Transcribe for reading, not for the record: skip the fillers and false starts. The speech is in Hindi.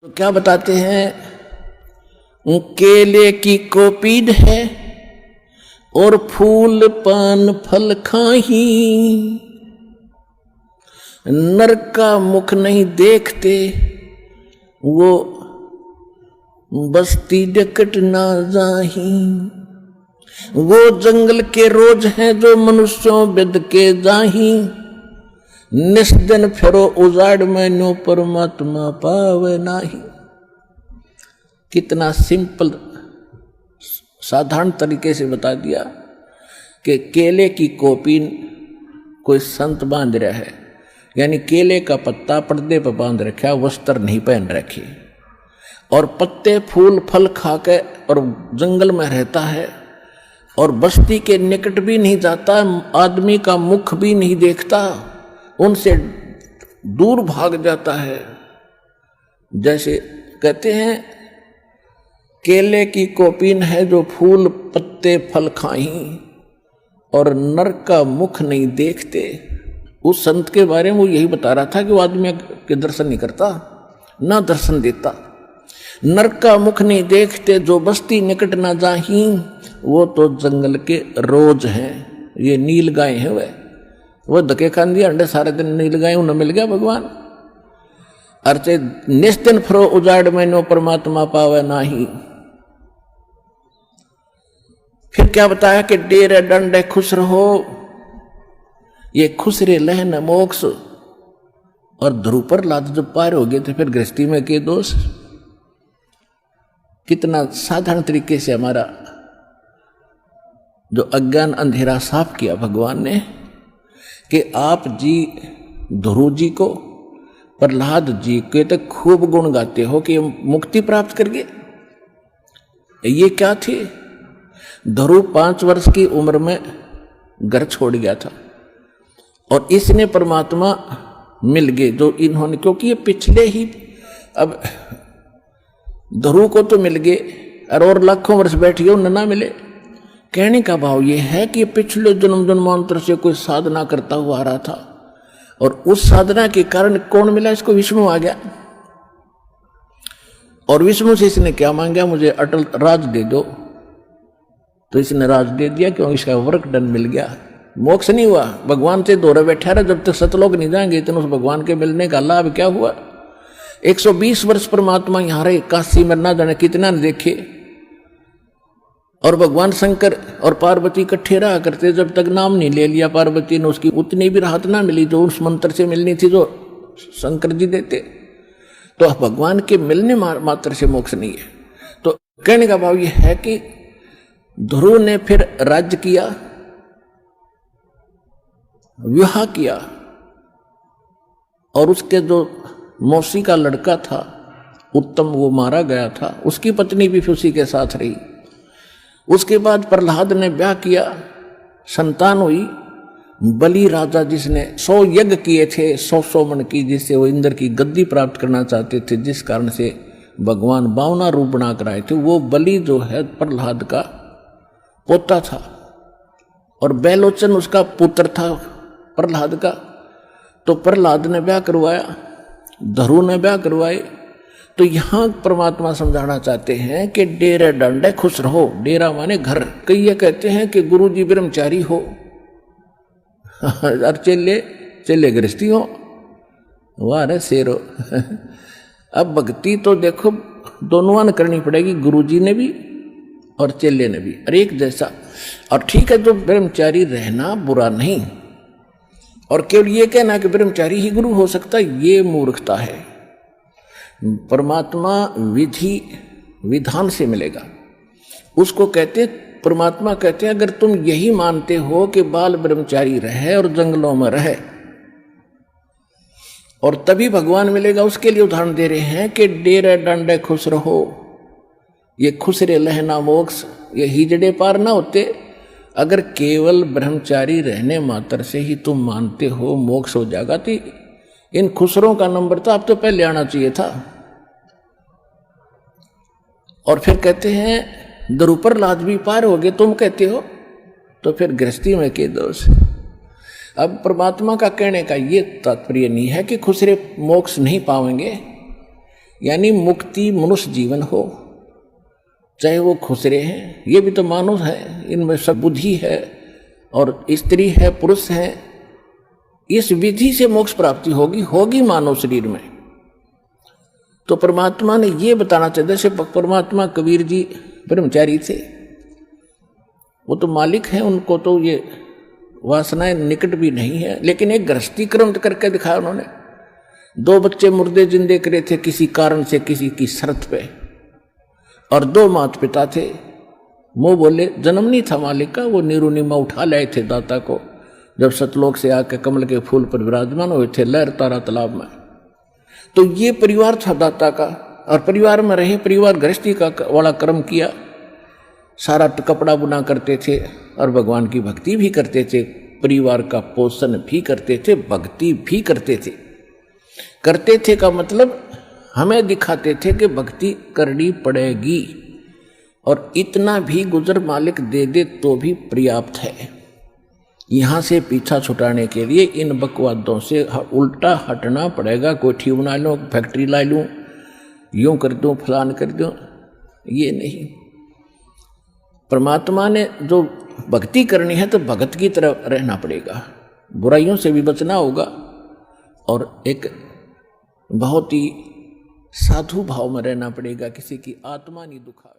तो क्या बताते हैं, केले की कोपीड है और फूल पान फल खाही, नर का मुख नहीं देखते वो बस्ती डकट ना जाही। वो जंगल के रोज हैं जो मनुष्यों बिद के जाही, निस्दिन फिरो उजाड़ मैनो परमात्मा पावे नाही। कितना सिंपल साधारण तरीके से बता दिया कि केले की कोपीन कोई संत बांध रहा है, यानी केले का पत्ता पर्दे पर बांध रखा, वस्त्र नहीं पहन रखे, और पत्ते फूल फल खा के और जंगल में रहता है और बस्ती के निकट भी नहीं जाता, आदमी का मुख भी नहीं देखता, उनसे दूर भाग जाता है। जैसे कहते हैं केले की कोपीन है जो फूल पत्ते फल खाही और नर का मुख नहीं देखते। उस संत के बारे में वो यही बता रहा था कि वो आदमी के दर्शन नहीं करता, ना दर्शन देता। नर का मुख नहीं देखते जो बस्ती निकट ना जाही, वो तो जंगल के रोज हैं। ये नील गाय है, वह धके खान दिया अंडे सारे दिन नील गाय उन्हें मिल गया भगवान। अर्चे निस्दिन फरो उजाड़ मैनो परमात्मा पावे नाही। फिर क्या बताया कि डेरे डंडे खुश रहो, ये खुसरे लहन मोक्ष। और ध्रुव प्रहलाद जब पार हो गए थे फिर गृहस्थी में के दोष। कितना साधारण तरीके से हमारा जो अज्ञान अंधेरा साफ किया भगवान ने कि आप जी ध्रुव जी को प्रहलाद जी के तो खूब गुण गाते हो कि मुक्ति प्राप्त कर गए। ये क्या थे? ध्रुव 5 वर्ष की उम्र में घर छोड़ गया था और इसने परमात्मा मिल गए जो इन्होंने, क्योंकि ये पिछले ही अब ध्रुव को तो मिल गए और लाखों वर्ष बैठिए उन्हें ना मिले। कहने का भाव ये है कि पिछले जन्म जन्मांतर से कोई साधना करता हुआ आ रहा था और उस साधना के कारण कौन मिला इसको? विष्णु आ गया। और विष्णु से इसने क्या मांगा? मुझे अटल राज दे दो। तो इसने राज दे दिया क्योंकि इसका वर्क डन मिल गया। मोक्ष नहीं हुआ, भगवान से दोहरा बैठा रहा। जब तक सतलोक नहीं जाएंगे इतने उस भगवान के मिलने का लाभ क्या हुआ? 120 वर्ष परमात्मा यहां रहे, काशी में ना जाने कितना न देखे। और भगवान शंकर और पार्वती इकट्ठे रहा करते, जब तक नाम नहीं ले लिया पार्वती ने उसकी उतनी भी राहत ना मिली जो उस मंत्र से मिलनी थी जो शंकर जी देते। तो भगवान के मिलने मात्र से मोक्ष नहीं है। तो कहने का भाव यह है कि ध्रुव ने फिर राज्य किया, विवाह किया, और उसके जो मौसी का लड़का था उत्तम वो मारा गया था, उसकी पत्नी भी उसी के साथ रही। उसके बाद प्रहलाद ने ब्याह किया, संतान हुई। बलि राजा जिसने 100 यज्ञ किए थे 100 मन की, जिससे वो इंद्र की गद्दी प्राप्त करना चाहते थे, जिस कारण से भगवान 52 रूप बना कर आए थे, वो बलि जो है प्रहलाद का पोता था और बैलोचन उसका पुत्र था प्रहलाद का। तो प्रहलाद ने ब्याह करवाया, ध्रुव ने ब्याह करवाए। तो यहां परमात्मा समझाना चाहते हैं कि डेरे डंडे खुश रहो। डेरा माने घर। कई ये कहते हैं कि गुरु जी ब्रह्मचारी हो और चेले गृहस्थी हो। वाह रे शेरो। अब भक्ति तो देखो दोनों ने करनी पड़ेगी, गुरु जी ने भी और चेले ने भी, और एक जैसा। और ठीक है, जो ब्रह्मचारी रहना बुरा नहीं, और केवल ये कहना कि ब्रह्मचारी ही गुरु हो सकता है, ये मूर्खता है। परमात्मा विधि विधान से मिलेगा, उसको कहते परमात्मा कहते हैं अगर तुम यही मानते हो कि बाल ब्रह्मचारी रहे और जंगलों में रहे और तभी भगवान मिलेगा, उसके लिए उदाहरण दे रहे हैं कि डेरे डंडे खुश रहो। ये खुसरे लहना मोक्ष, ये हिजड़े पार ना होते अगर केवल ब्रह्मचारी रहने मात्र से ही तुम मानते हो मोक्ष हो जाएगा। तो इन खुसरों का नंबर तो अब तो पहले आना चाहिए था। और फिर कहते हैं ध्रुव प्रहलाद भी पार हो गए, तुम कहते हो, तो फिर गृहस्थी में के दोष। अब परमात्मा का कहने का ये तात्पर्य नहीं है कि खुसरे मोक्ष नहीं पाएंगे, यानी मुक्ति मनुष्य जीवन हो, चाहे वो खुसरे हैं, ये भी तो मानव है, इनमें सब बुद्धि है और स्त्री है पुरुष है, इस विधि से मोक्ष प्राप्ति होगी मानव शरीर में। तो परमात्मा ने ये बताना चाहिए। जैसे परमात्मा कबीर जी ब्रह्मचारी थे, वो तो मालिक हैं, उनको तो ये वासनाएं निकट भी नहीं है, लेकिन एक गृहस्थी क्रम करके दिखाया उन्होंने। 2 बच्चे मुर्दे जिंदे करे थे किसी कारण से, किसी की शर्त पे, और 2 माता पिता थे। वो बोले जन्म नहीं था मालिक का, वो नीरुनिमा उठा लाए थे दाता को, जब सतलोक से आके कमल के फूल पर विराजमान हुए थे लहर तारा तालाब में। तो ये परिवार था दाता का, और परिवार में रहे, परिवार गृहस्थी का वाला कर्म किया, सारा कपड़ा बुना करते थे और भगवान की भक्ति भी करते थे, परिवार का पोषण भी करते थे, भक्ति भी करते थे का मतलब हमें दिखाते थे कि भक्ति करनी पड़ेगी, और इतना भी गुजर मालिक दे दे तो भी पर्याप्त है। यहां से पीछा छुटाने के लिए इन बकवादों से उल्टा हटना पड़ेगा। कोठी बना लूं, फैक्ट्री ला लूं, यूं कर दूं, फलान कर दूं, ये नहीं। परमात्मा ने जो भक्ति करनी है तो भगत की तरह रहना पड़ेगा, बुराइयों से भी बचना होगा, और एक बहुत ही साधु भाव में रहना पड़ेगा, किसी की आत्मा नहीं दुखा।